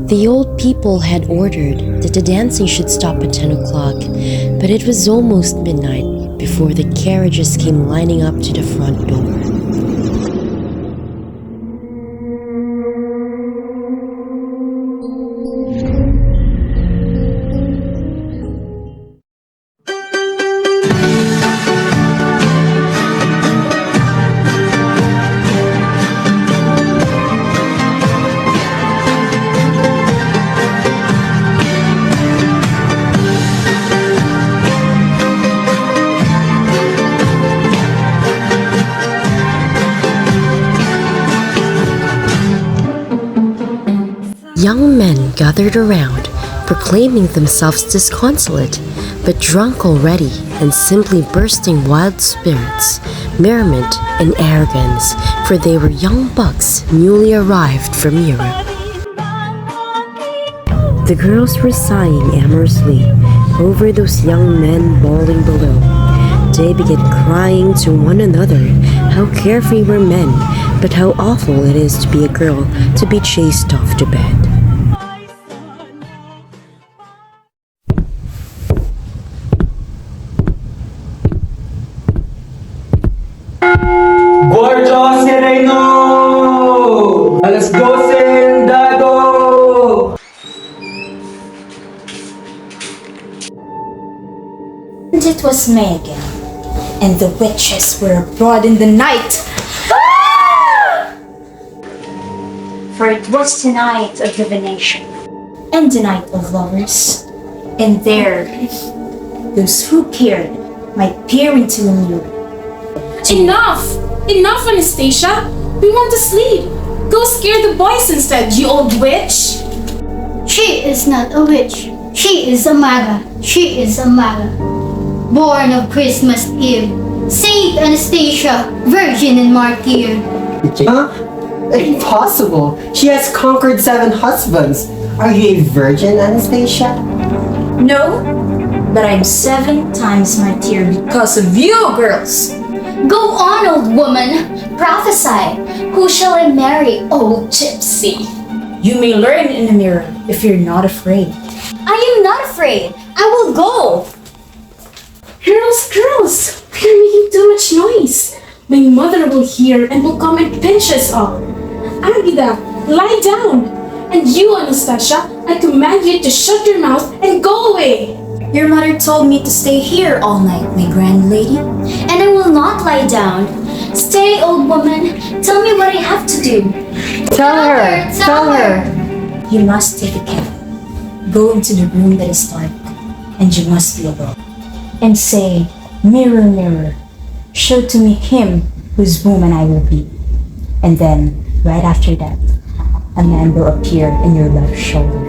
The old people had ordered that the dancing should stop at 10 o'clock, but it was almost midnight before the carriages came lining up to the front door. Young men gathered around, proclaiming themselves disconsolate, but drunk already and simply bursting wild spirits, merriment, and arrogance, for they were young bucks newly arrived from Europe. The girls were sighing amorously over those young men bawling below. They began crying to one another how carefree were men, but how awful it is to be a girl to be chased off to bed. Gorgeous Sereno! Alas 12 dado! And it was May again, and the witches were abroad in the night. For it was the night of divination, and the night of lovers, and there those who cared might peer into a mirror. Enough! Enough, Anastasia! We want to sleep! Go scare the boys instead, you old witch! She is not a witch. She is a maga. She is a maga. Born of Christmas Eve. Saint Anastasia, virgin and martyr. Huh? Impossible! She has conquered 7 husbands. Are you a virgin, Anastasia? No, but I'm 7 times martyr because of you, girls! Go on, old woman. Prophesy. Who shall I marry, old gypsy? You may learn in the mirror if you're not afraid. I am not afraid. I will go. Girls! You're making too much noise! My mother will hear and will come and pinch us all. Agida, lie down! And you, Anastasia, I command you to shut your mouth and go away! Your mother told me to stay here all night, my grand lady. And I will not lie down. Stay, old woman. Tell me what I have to do. Tell her! Tell her! You must take a candle, go into the room that is dark, and you must be alone. And say, mirror, mirror, show to me him whose woman I will be. And then, right after that, a man will appear in your left shoulder.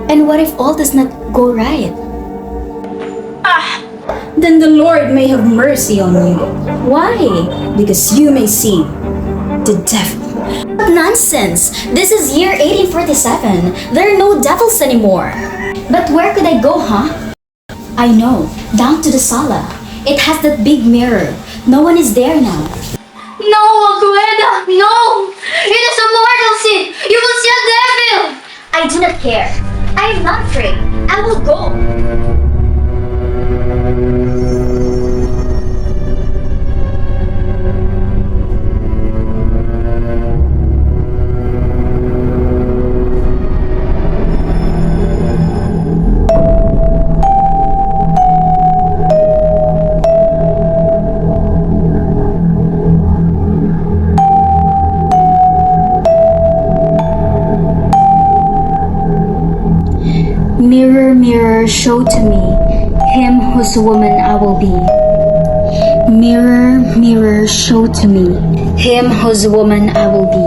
And what if all does not go right? Then the Lord may have mercy on you. Why? Because you may see the devil. What nonsense! This is year 1847. There are no devils anymore. But where could I go, huh? I know. Down to the sala. It has that big mirror. No one is there now. No, Agueda! No! It is a mortal sin! You will see a devil! I do not care. I am not afraid. I will go. Mirror, mirror, show to me him whose woman I will be. Mirror, mirror, show to me him whose woman I will be.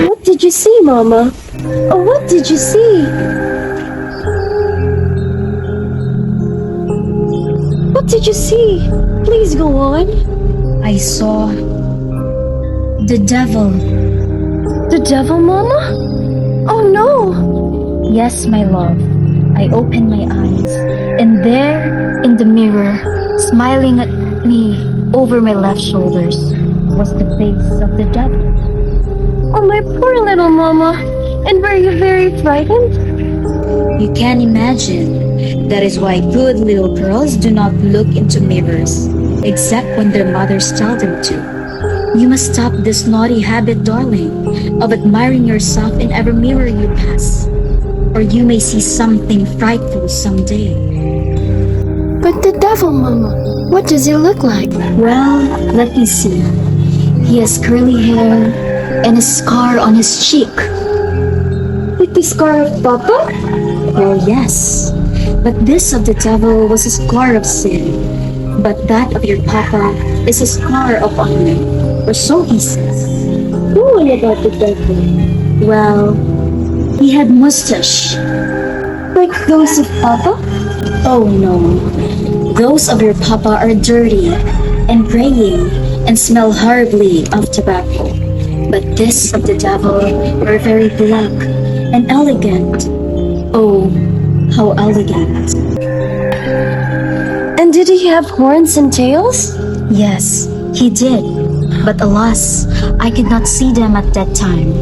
What did you see, Mama? Oh, what did you see? What did you see? Please go on. I saw the devil. The devil, Mama? Oh no! Yes, my love. I opened my eyes, And there, in the mirror, smiling at me over my left shoulders, was the face of the devil. Oh, my poor little mama. And were you very frightened? You can imagine. That is why good little girls do not look into mirrors, except when their mothers tell them to. You must stop this naughty habit, darling, of admiring yourself in every mirror you pass, or you may see something frightful someday. But the devil, mama. What does he look like? Well, let me see. He has curly hair and a scar on his cheek. Like the scar of Papa? Well, yes. But this of the devil was a scar of sin. But that of your papa is a scar of honor, or so he says. What about the devil? Well, he had mustache. Like those of Papa? Oh no. Those of your papa are dirty and graying and smell horribly of tobacco. But this of the devil are very black and elegant. Oh, how elegant. And did he have horns and tails? Yes, he did. But alas, I could not see them at that time.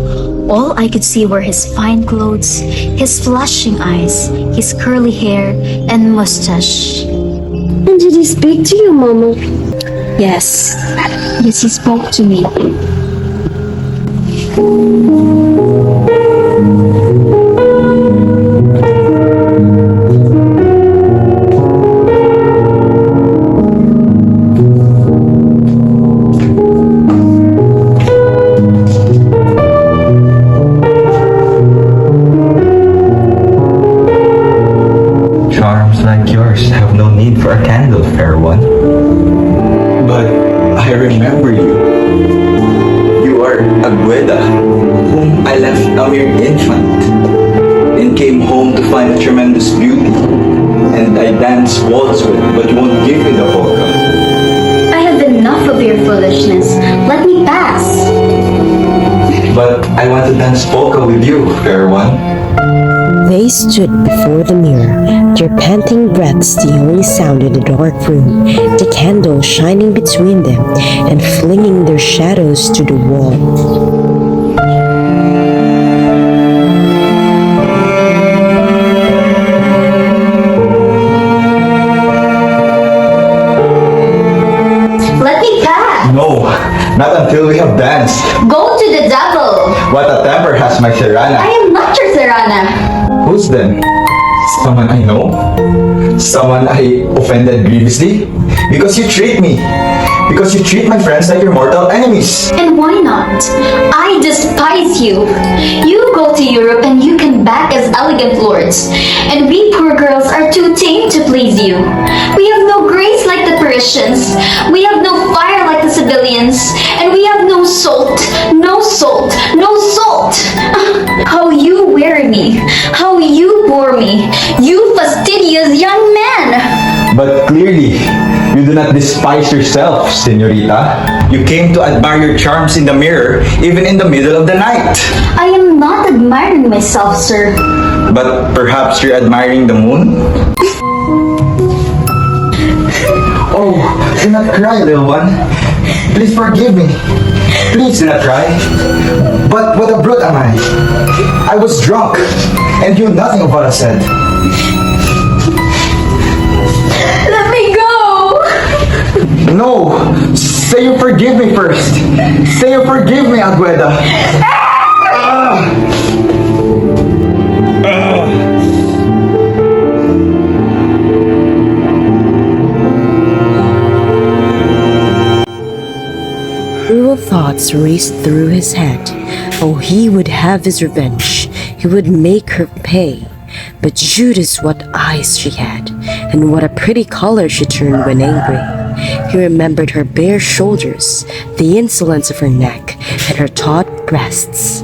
All I could see were his fine clothes, his flashing eyes, his curly hair, and mustache. And did he speak to you, mama? Yes, yes, he spoke to me. Charms like yours have no need for a candle, fair one. But I remember you. You are Agueda, whom I left a mere infant, and came home to find a tremendous beauty. And I danced waltz with, but you won't give me the polka. I have enough of your foolishness. Let me pass. But I want to dance polka with you, fair one. They stood before the mirror, their panting breaths the only sound in the dark room, the candle shining between them and flinging their shadows to the wall. Let me pass. No, not until we have danced. Go to the devil. What a temper has my I Serana. am not your Serana. Who's then? Someone I know? Someone I offended grievously? Because you treat me. Because you treat my friends like your mortal enemies. And why not? I despise you. You go to Europe and you come back as elegant lords. And we poor girls are too tame to please you. We have no grace like the Parisians. We have no fire like the civilians. And we have no salt. No salt. No salt. How you weary me. How you bore me. You fastidious young man. But clearly, you do not despise yourself, senorita. You came to admire your charms in the mirror, even in the middle of the night. I am not admiring myself, sir. But perhaps you're admiring the moon? Oh, do not cry, little one. Please forgive me. Please do not cry. But what a brute am I? I was drunk and knew nothing of what I said. Let me go! No! Say you forgive me first! Say you forgive me, Agueda! Cruel thoughts raced through his head. Oh, he would have his revenge. He would make her pay. But Judas, what eyes she had, and what a pretty color she turned when angry. He remembered her bare shoulders, the insolence of her neck, and her taut breasts.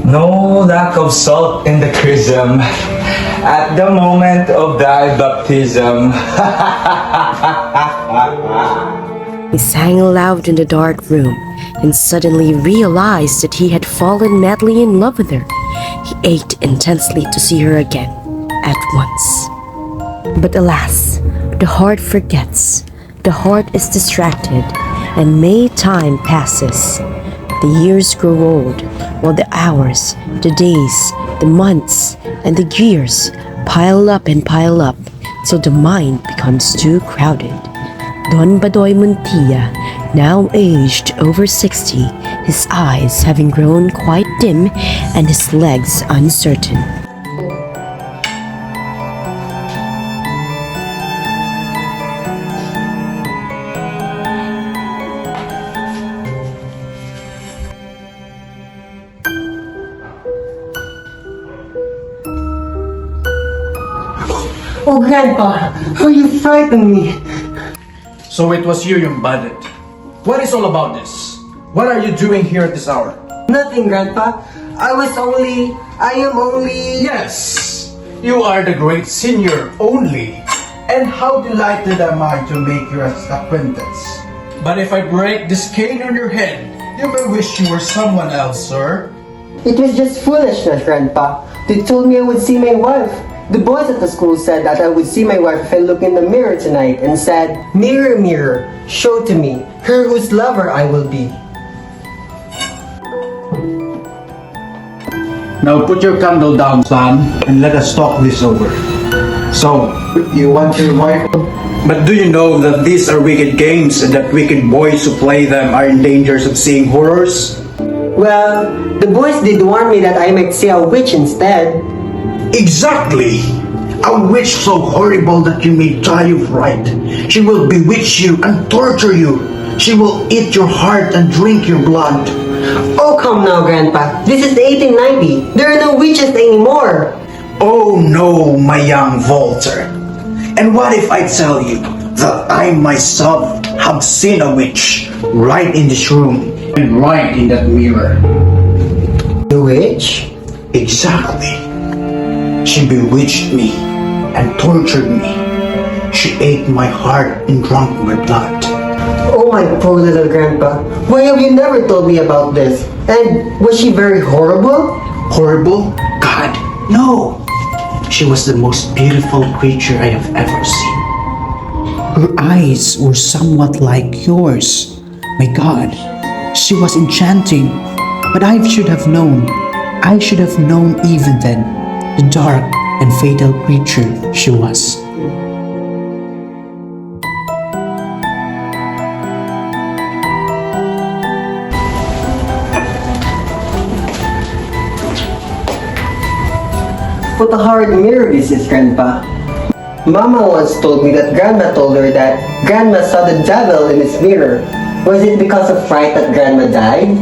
No lack of salt in the chrism at the moment of thy baptism. He sang aloud in the dark room, and suddenly realized that he had fallen madly in love with her. He ached intensely to see her again. at once. But alas, the heart forgets, the heart is distracted, and may time passes. The years grow old, while the hours, the days, the months, and the years pile up and pile up, till the mind becomes too crowded. Don Badoy Muntilla, now aged over 60, his eyes having grown quite dim and his legs uncertain. Oh, Grandpa, how you frightened me. So it was you, young bandit. What is all about this? What are you doing here at this hour? Nothing, Grandpa. I am only... Yes, you are the great senior only. And how delighted am I to make your acquaintance. But if I break this cane on your head, you may wish you were someone else, sir. It was just foolishness, Grandpa. They told me I would see my wife. The boys at the school said that I would see my wife if I look in the mirror tonight and said, "Mirror, mirror, show to me her whose lover I will be." Now put your candle down, son, and let us talk this over. So, you want your wife? But do you know that these are wicked games and that wicked boys who play them are in danger of seeing horrors? Well, the boys did warn me that I might see a witch instead. Exactly! A witch so horrible that you may die of fright. She will bewitch you and torture you. She will eat your heart and drink your blood. Oh, come now, Grandpa. This is 1890. There are no witches anymore. Oh no, my young Walter. And what if I tell you that I myself have seen a witch right in this room and right in that mirror? The witch? Exactly. She bewitched me and tortured me. She ate my heart and drank my blood. Oh, my poor little Grandpa. Why have you never told me about this? And was she very horrible? Horrible? God, no! She was the most beautiful creature I have ever seen. Her eyes were somewhat like yours. My God, she was enchanting. But I should have known even then, the dark and fatal creature she was. What a hard mirror this is, Grandpa. Mama once told me that Grandma told her that Grandma saw the devil in his mirror. Was it because of fright that Grandma died?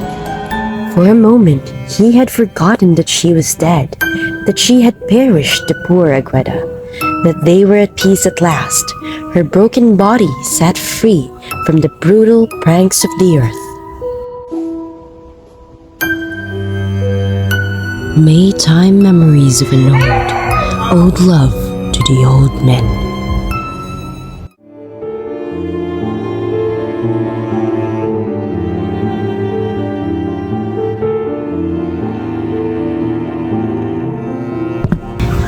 For a moment, he had forgotten that she was dead, that she had perished, the poor Agueda, that they were at peace at last, her broken body set free from the brutal pranks of the earth. May time memories of an old love to the old men.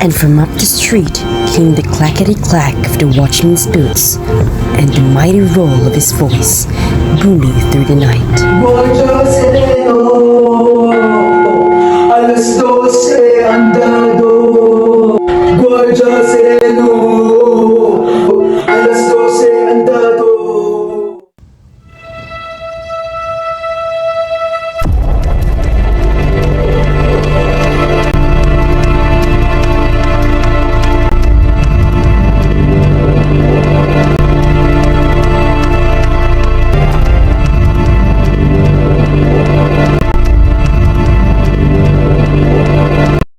And from up the street came the clackety-clack of the watchman's boots and the mighty roll of his voice booming through the night. Alas 12 andado, Guardia Sereno,